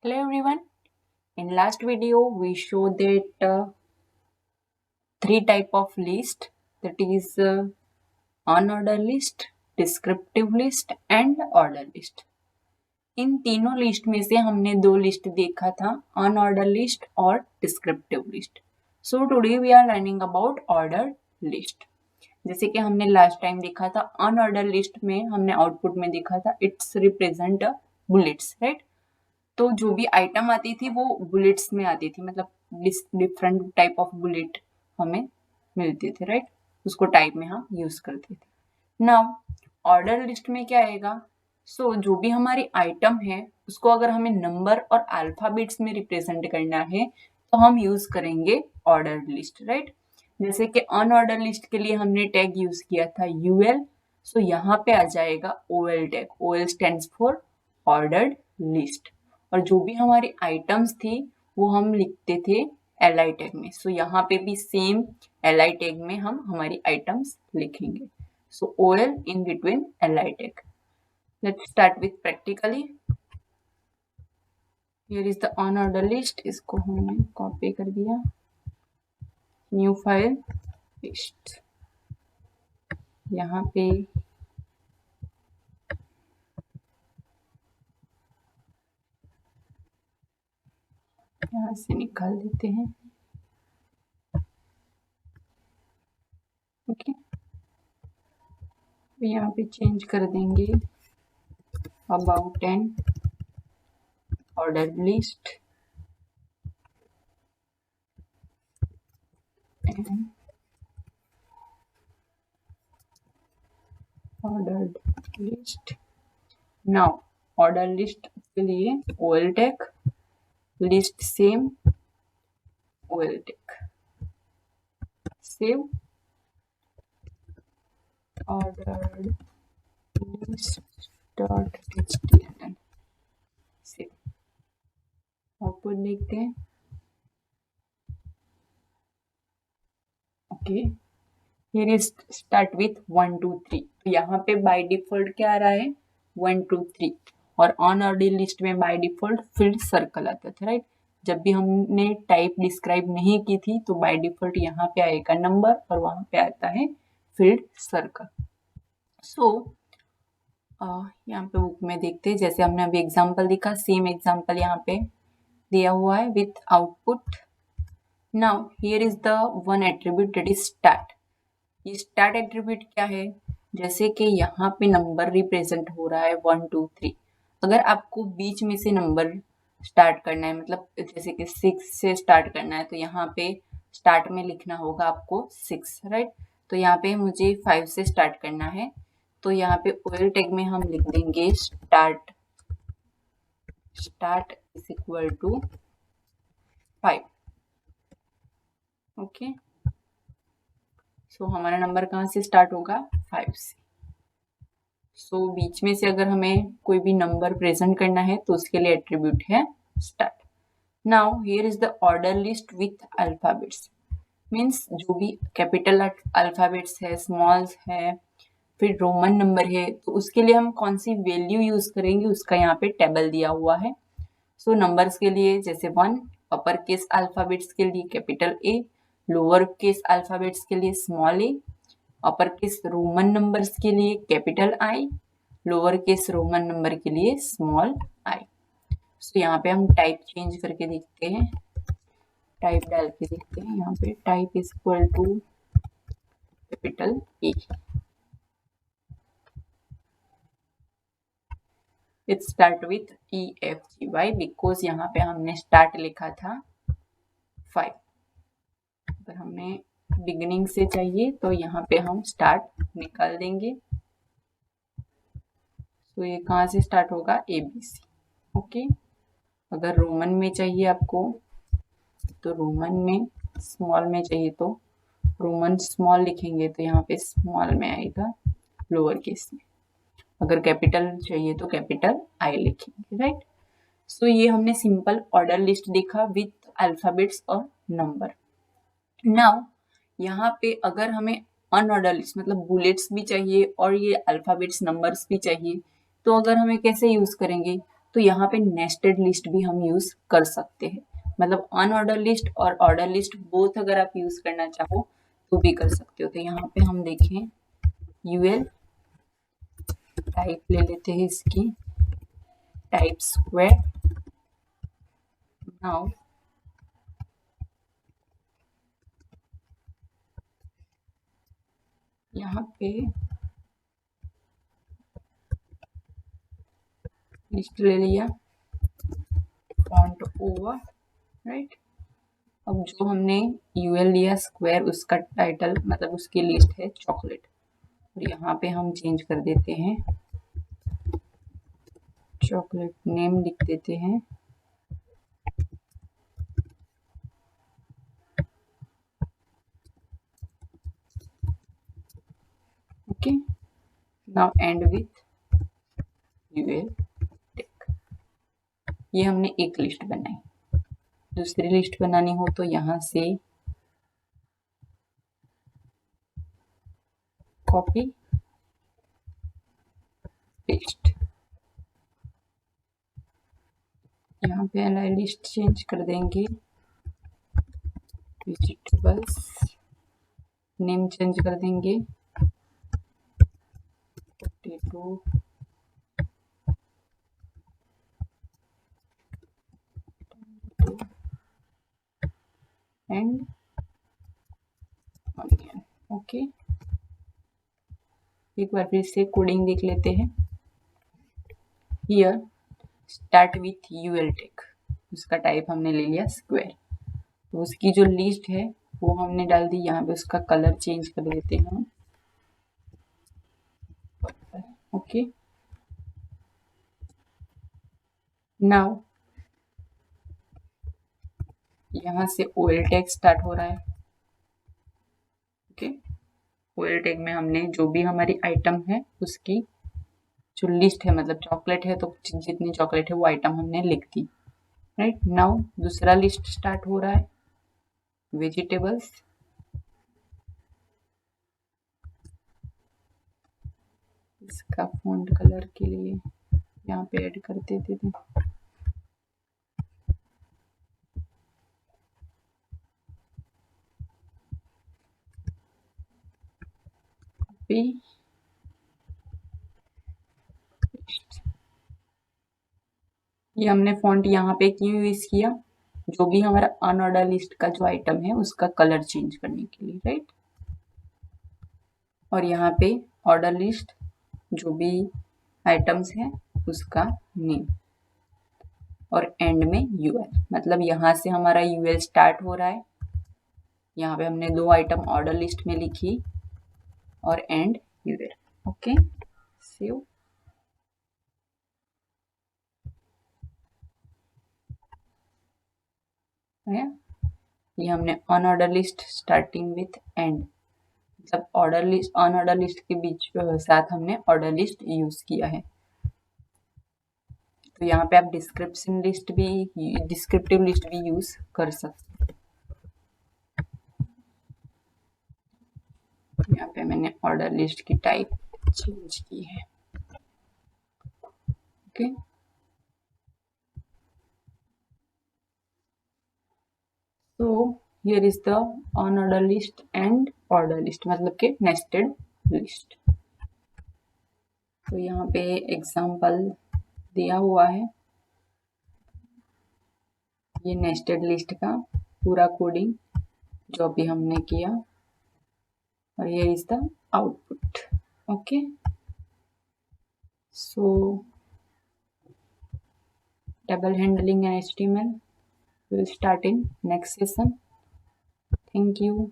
Hello everyone. In last video we showed that three type of list, that is unordered list, descriptive list and order list. इन तीनों list में से हमने दो list देखा था, unorder list और descriptive list. So today we are learning about order list. जैसे कि हमने लास्ट टाइम देखा था, अनऑर्डर लिस्ट में हमने आउटपुट में देखा था इट्स रिप्रेजेंट बुलेट्स, राइट. तो जो भी आइटम आती थी वो बुलेट्स में आती थी, मतलब डिफरेंट टाइप ऑफ बुलेट हमें मिलते थे, राइट. उसको टाइप में हम यूज करते थे. नाउ ऑर्डर लिस्ट में क्या आएगा? जो भी हमारी आइटम है उसको अगर हमें नंबर और अल्फाबेट्स में रिप्रेजेंट करना है तो हम यूज करेंगे ऑर्डर लिस्ट, राइट. जैसे कि अनऑर्डर लिस्ट के लिए हमने टैग यूज किया था यूएल. यहाँ पे आ जाएगा OL tag. OL stands for ordered list. और जो भी हमारी आइटम्स थी वो हम लिखते थे एलआई टैग में. यहाँ पे भी सेम एलआई टैग में हम हमारी आइटम्स लिखेंगे. OL in between LI tag. Let's start with practically. Here is the unorder list. इसको हमने कॉपी कर दिया, न्यू फाइल, पेस्ट. यहाँ पे यहाँ से निकाल देते हैं. ओके, यहाँ पे चेंज कर देंगे about and order list and ordered list. Now order list के लिए OL tag, list same, OL tag, save, ordered list dot html. Save. Output देखते हैं. Okay, here is start with 1 2 3. तो यहाँ पे बाय डिफॉल्ट क्या आ रहा है? 1 2 3. और अनऑर्डर लिस्ट में बाय डिफॉल्ट फील्ड सर्कल आता था, राइट. जब भी हमने टाइप डिस्क्राइब नहीं की थी तो बाय डिफॉल्ट यहाँ पे आएगा नंबर और वहां पे आता है फील्ड सर्कल. यहाँ पे बुक में देखते हैं, जैसे हमने अभी एग्जांपल दिखा, सेम एग्जांपल यहाँ पे दिया हुआ है with output. Now here is the one attribute that is start. ये स्टार्ट एट्रीब्यूट क्या है? जैसे कि यहाँ पे नंबर रिप्रेजेंट हो रहा है 1 2 3. अगर आपको बीच में से नंबर स्टार्ट करना है, मतलब जैसे कि 6 से स्टार्ट करना है, तो यहाँ पे स्टार्ट में लिखना होगा आपको 6, राइट. तो यहाँ पे मुझे 5 से स्टार्ट करना है, तो यहाँ पे ओएल टैग में हम लिख देंगे start. Start is equal to 5. Okay, हमारा नंबर कहाँ से स्टार्ट होगा? 5 से. बीच में से अगर हमें कोई भी नंबर प्रेजेंट करना है तो उसके लिए एट्रीब्यूट है start. Now here is the order list with alphabets. Means जो भी कैपिटल अल्फाबेट्स है, स्मॉल्स है, फिर रोमन नंबर है, तो उसके लिए हम कौन सी वैल्यू यूज करेंगे उसका यहाँ पे टेबल दिया हुआ है. नंबर्स के लिए जैसे 1, अपर केस अल्फाबेट्स के लिए capital A, lower case alphabets के लिए स्मॉल ए, अपर केस रोमन नंबर्स के लिए capital I, lower case Roman number के लिए स्मॉल आई. यहाँ पे हम टाइप चेंज करके देखते हैं, टाइप डाल के देखते हैं. यहाँ पे type is equal to capital A. It start with EFGY because यहाँ पे हमने स्टार्ट लिखा था 5. अगर हमें बिगिनिंग से चाहिए तो यहाँ पे हम स्टार्ट निकाल देंगे. ये कहाँ से स्टार्ट होगा? ABC. ओके, अगर रोमन में चाहिए आपको तो रोमन में, स्मॉल में चाहिए तो रोमन स्मॉल लिखेंगे तो यहाँ पे स्मॉल में आएगा लोअर केस में. अगर कैपिटल चाहिए तो कैपिटल आई लिखेंगे, राइट. ये हमने सिंपल ऑर्डर लिस्ट देखा विथ अल्फाबेट्स और नंबर. नाउ यहाँ पे अगर हमें अनऑर्डर लिस्ट मतलब बुलेट्स भी चाहिए और ये अल्फाबेट्स नंबर्स भी चाहिए, तो अगर हमें कैसे यूज करेंगे? तो यहाँ पे नेस्टेड लिस्ट भी हम यूज कर सकते हैं, मतलब अनऑर्डर लिस्ट और ऑर्डर लिस्ट बोथ अगर आप यूज करना चाहो तो भी कर सकते हो। तो यहाँ पे हम देखें यूएल टाइप ले लेते हैं इसकी, टाइप स्क्वायर। नाउ यहाँ पे लिस्ट ले लिया, फॉन्ट ओवर, राइट। अब जो हमने यूएल लिया स्क्वायर, उसका टाइटल मतलब उसकी लिस्ट है चॉकलेट, और यहाँ पे हम चेंज कर देते हैं, चॉकलेट नेम लिख देते हैं, okay. Now end with UL tag. ये हमने एक लिस्ट बनाई। दूसरी लिस्ट बनानी हो तो यहाँ से कॉपी पेस्ट, यहाँ पे अलाइन लिस्ट चेंज कर देंगे, वेजिटेबल्स, नेम चेंज कर देंगे, पोटैटो, एंड ऑनियन, ओके। एक बार फिर से कोडिंग देख लेते हैं। Here start with UL tag, उसका टाइप हमने ले लिया स्क्वायर, तो उसकी जो लिस्ट है वो हमने डाल दी। यहाँ पे उसका कलर चेंज कर देते हैं, ओके। नाउ यहाँ से ओएल टैग स्टार्ट हो रहा है, ओके। ओएल टैग में हमने जो भी हमारी आइटम है उसकी जो लिस्ट है, मतलब चॉकलेट है तो जितनी चॉकलेट है वो आइटम हमने लिख दी, राइट। नाउ दूसरा लिस्ट स्टार्ट हो रहा है, वेजिटेबल्स, इसका फॉन्ट कलर के लिए यहाँ पे ऐड कर देते थे, ये हमने फॉन्ट यहाँ पे क्यों यूज किया, जो भी हमारा अनऑर्डर लिस्ट का जो आइटम है उसका कलर चेंज करने के लिए, राइट। और यहाँ पे ऑर्डर लिस्ट जो भी आइटम्स है उसका नेम, और एंड में यूएल, मतलब यहाँ से हमारा यूएल स्टार्ट हो रहा है, यहाँ पे हमने दो आइटम ऑर्डर लिस्ट में लिखी, और एंड यूएल, ओके। सेव। ये हमने unordered list starting with and, मतलब ऑर्डर लिस्ट अनऑर्डर लिस्ट के बीच साथ हमने ऑर्डर लिस्ट यूज किया है। तो यहाँ पे आप डिस्क्रिप्टिव लिस्ट भी यूज कर सकते हैं। यहाँ पे मैंने ऑर्डर लिस्ट की टाइप चेंज की है, okay. So here is the unorder list and order list, मतलब के nested list। तो यहाँ पे एग्जाम्पल दिया हुआ है, ये नेस्टेड लिस्ट का पूरा कोडिंग जो भी हमने किया, और ये is the output, okay. So double handling and HTML will start in next session. Thank you.